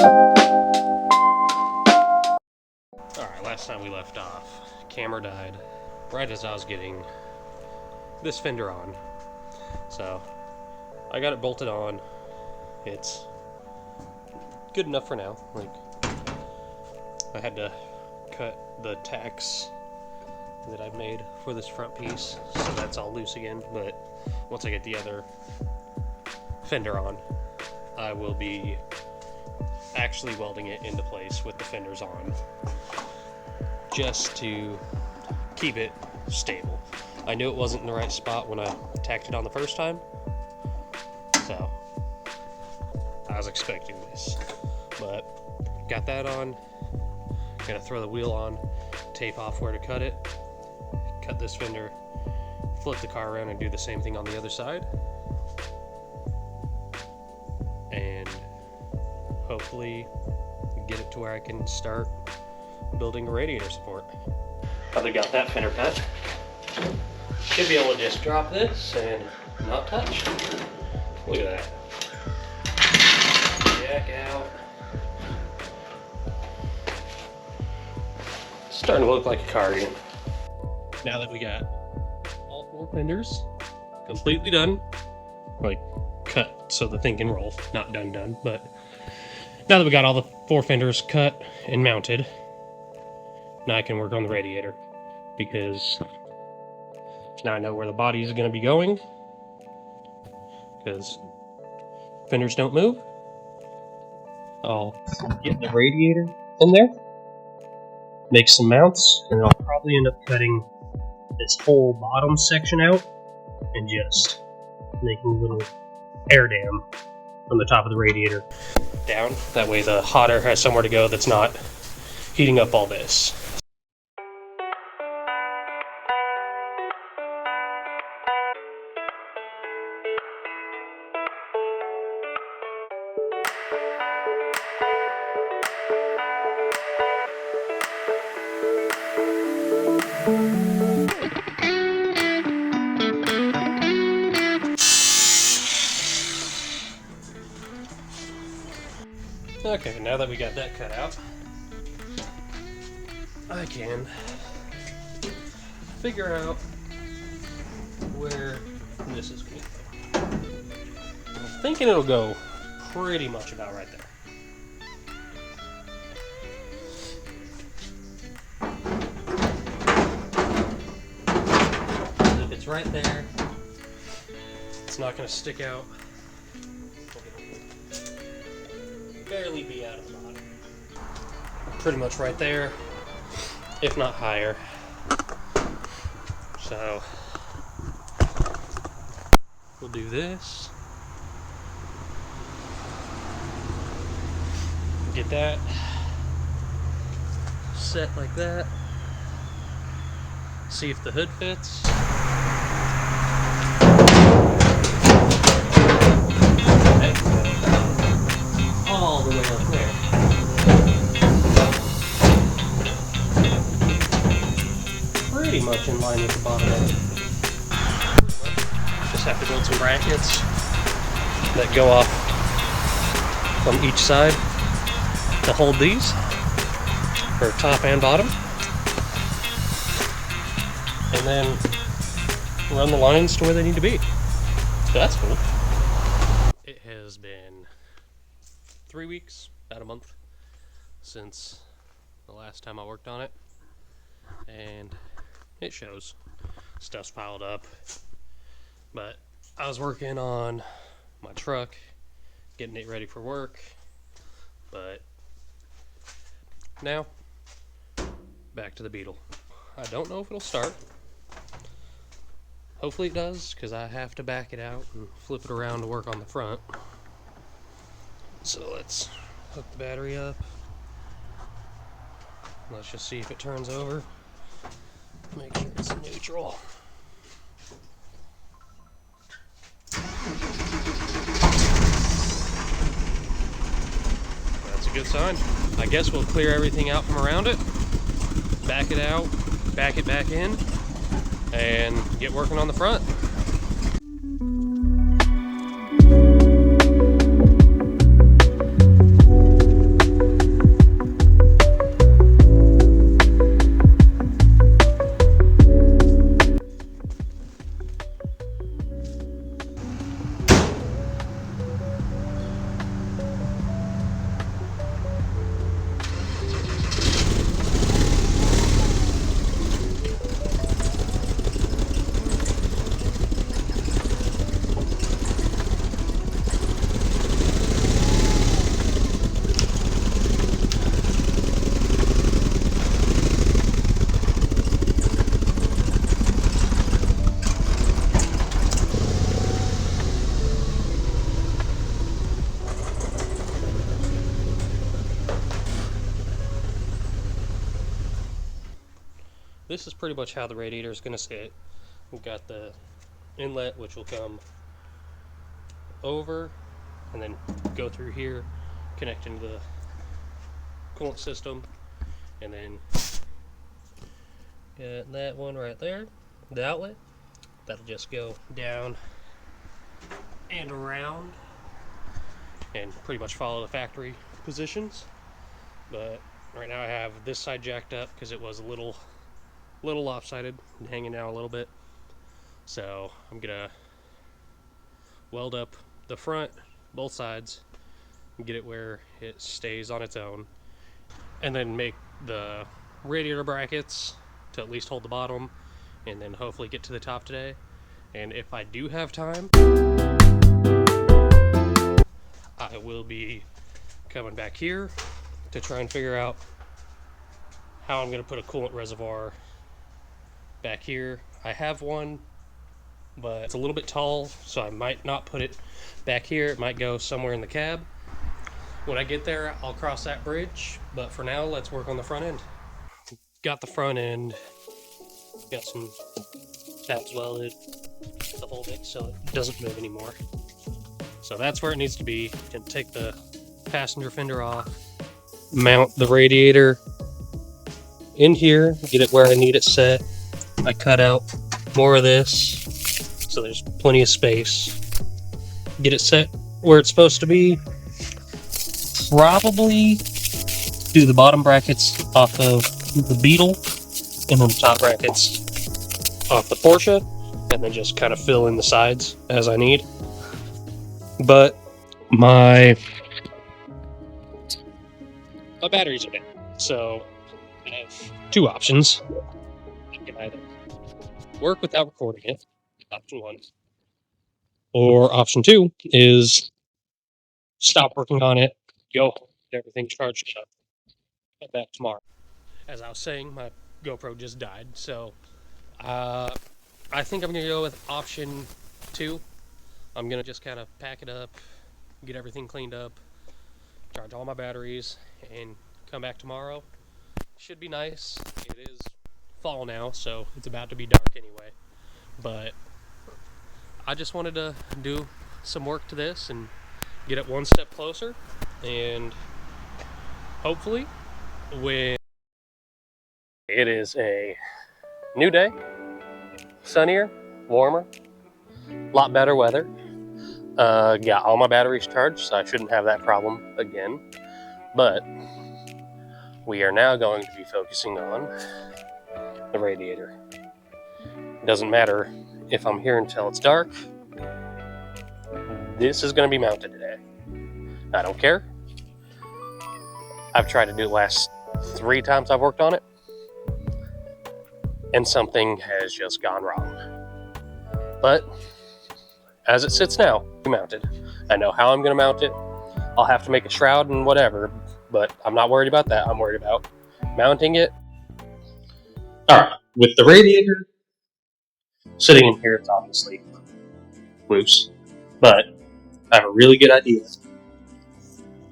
Alright, last time we left off, camera died right as I was getting this fender on. So, I got it bolted on. It's good enough for now. Like, I had to cut the tacks that I've made for this front piece, so that's all loose again. But once I get the other fender on, I will be actually welding it into place with the fenders on, just to keep it stable. I knew it wasn't in the right spot when I tacked it on the first time, so I was expecting this. But got that on, gonna throw the wheel on, tape off where to cut it, cut this fender, flip the car around and do the same thing on the other side, and hopefully get it to where I can start building a radiator support. Now they got that fender cut, should be able to just drop this and not touch. Look at that. Jack out. It's starting to look like a car again. Now that we got all 4 fenders completely done, like cut so the thing can roll, not done, but now that we got all the 4 fenders cut and mounted, now I can work on the radiator, because now I know where the body is going to be going, because fenders don't move. I'll get the radiator in there, make some mounts, and I'll probably end up cutting this whole bottom section out and just making a little air dam from the top of the radiator down. That way the hot air has somewhere to go that's not heating up all this. Okay, now that we got that cut out, I can figure out where this is going to go. I'm thinking it'll go pretty much about right there. If it's right there, it's not going to stick out. Barely be out of the bottom. Pretty much right there, if not higher. So we'll do this. Get that set like that. See if the hood fits. All the way up there. Pretty much in line with the bottom end. Just have to build some brackets that go off from each side to hold these for top and bottom. And then run the lines to where they need to be. So that's cool. It has been 3 weeks, about a month, since the last time I worked on it, and it shows. Stuff's piled up, but I was working on my truck, getting it ready for work, but now, back to the Beetle. I don't know if it'll start. Hopefully it does, because I have to back it out and flip it around to work on the front. So let's hook the battery up. Let's just see if it turns over. Make sure it's neutral. That's a good sign. I guess we'll clear everything out from around it, back it out, back it back in, and get working on the front. this is pretty much how the radiator is going to sit. We've got the inlet, which will come over and then go through here, connect into the coolant system, and then got that one right there, the outlet. That'll just go down and around and pretty much follow the factory positions. But right now I have this side jacked up because it was a little lopsided and hanging down a little bit. So I'm gonna weld up the front, both sides, and get it where it stays on its own, and then make the radiator brackets to at least hold the bottom, and then hopefully get to the top today. And if I do have time, I will be coming back here to try and figure out how I'm going to put a coolant reservoir back here. I have one, but it's a little bit tall, so I might not put it back here. It might go somewhere in the cab. When I get there, I'll cross that bridge, but for now, let's work on the front end. Got the front end, got some tabs welded to hold it so it doesn't move anymore. So that's where it needs to be. Can take the passenger fender off, mount the radiator in here, get it where I need it set. I cut out more of this so there's plenty of space. Get it set where it's supposed to be. Probably do the bottom brackets off of the Beetle and then the top brackets off the Porsche, and then just kind of fill in the sides as I need. But my batteries are dead, so I have two options. I can either work without recording it, option one, or option two is stop working on it, go get everything charged up, get back tomorrow. As I was saying, my GoPro just died, so I think I'm gonna go with option two. I'm gonna just kind of pack it up, get everything cleaned up, charge all my batteries, and come back tomorrow. Should be nice. It is fall now, so it's about to be dark anyway. But I just wanted to do some work to this and get it one step closer, and hopefully when it is a new day, sunnier, warmer, a lot better weather, got all my batteries charged, so I shouldn't have that problem again. But we are now going to be focusing on the radiator. It doesn't matter if I'm here until it's dark. This is going to be mounted today. I don't care. I've tried to do it last 3 times I've worked on it, and something has just gone wrong. But as it sits now, mounted. I know how I'm going to mount it. I'll have to make a shroud and whatever, but I'm not worried about that. I'm worried about mounting it. Alright, with the radiator sitting in here, it's obviously loose, but I have a really good idea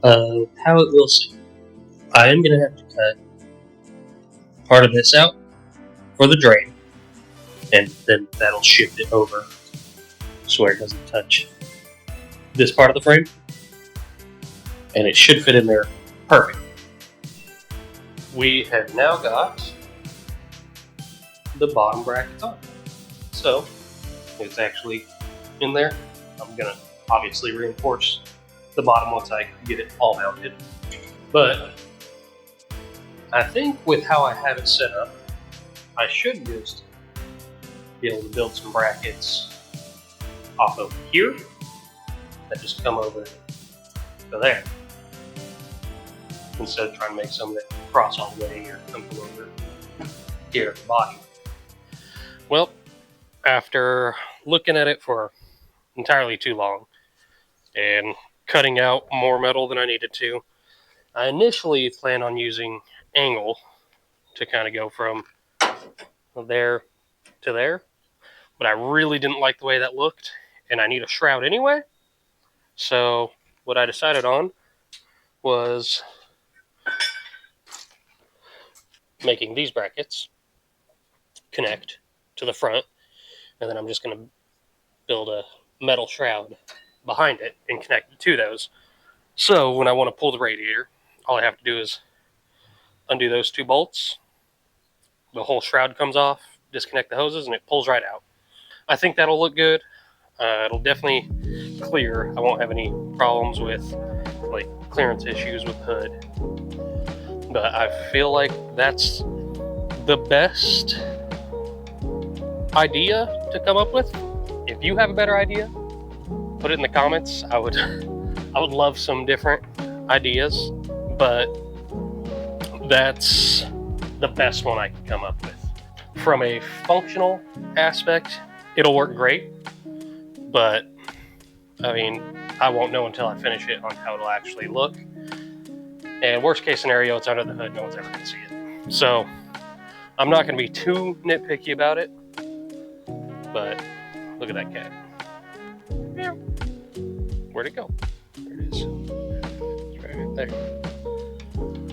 of how it will sit. I am going to have to cut part of this out for the drain, and then that'll shift it over so it doesn't touch this part of the frame, and it should fit in there perfect. We have now got the bottom brackets on, so it's actually in there. I'm going to obviously reinforce the bottom once I get it all mounted, but I think with how I have it set up, I should just be able to build some brackets off of here that just come over to there, instead of trying to make some that cross all the way or come over here at the bottom. Well, after looking at it for entirely too long and cutting out more metal than I needed to, I initially planned on using angle to kind of go from there to there, but I really didn't like the way that looked, and I need a shroud anyway. So what I decided on was making these brackets, connect to the front, and then I'm just going to build a metal shroud behind it and connect it to those. So when I want to pull the radiator, all I have to do is undo those 2 bolts, the whole shroud comes off, disconnect the hoses, and it pulls right out. I think that'll look good. It'll definitely clear. I won't have any problems with like clearance issues with hood. But I feel like that's the best idea to come up with. If you have a better idea, put it in the comments. I would love some different ideas, but that's the best one I could come up with. From a functional aspect, it'll work great, but I mean, I won't know until I finish it on how it'll actually look. And worst case scenario, it's under the hood, no one's ever going to see it. So I'm not going to be too nitpicky about it, but look at that cat. Where'd it go? There it is. It's right there.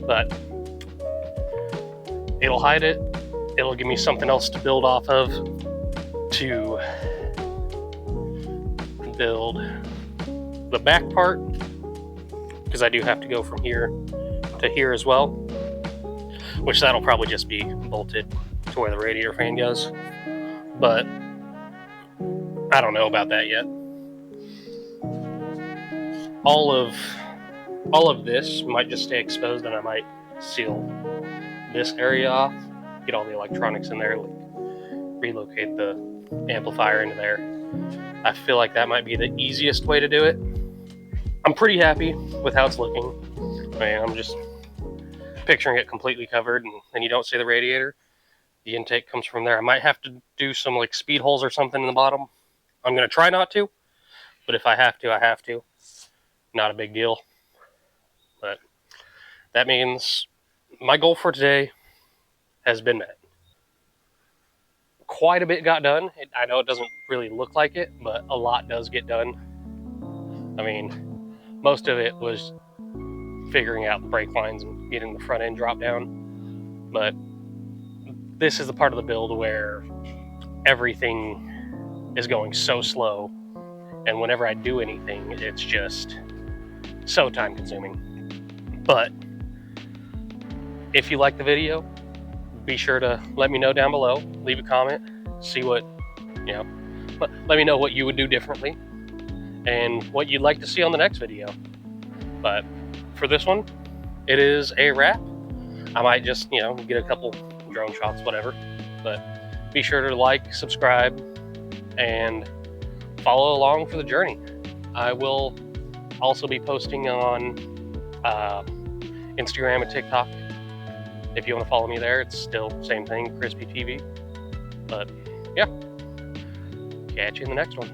But it'll hide it. It'll give me something else to build off of to build the back part, because I do have to go from here to here as well, which that'll probably just be bolted to where the radiator fan goes, but I don't know about that yet. All of this might just stay exposed, and I might seal this area off, get all the electronics in there, like relocate the amplifier into there. I feel like that might be the easiest way to do it. I'm pretty happy with how it's looking. I mean, I'm just picturing it completely covered, and then you don't see the radiator. The intake comes from there. I might have to do some like speed holes or something in the bottom. I'm going to try not to, but if I have to, I have to. Not a big deal. But that means my goal for today has been met. Quite a bit got done. I know it doesn't really look like it, but a lot does get done. I mean, most of it was figuring out the brake lines and getting the front end drop down. But this is the part of the build where everything is going so slow, and whenever I do anything, it's just so time consuming. But if you like the video, be sure to let me know down below, leave a comment, see what, let me know what you would do differently and what you'd like to see on the next video. But for this one, it is a wrap. I might just, get a couple drone shots, whatever, but be sure to like, subscribe, and follow along for the journey. I will also be posting on Instagram and TikTok. If you want to follow me there, it's still same thing, Crispy TV. But yeah, catch you in the next one.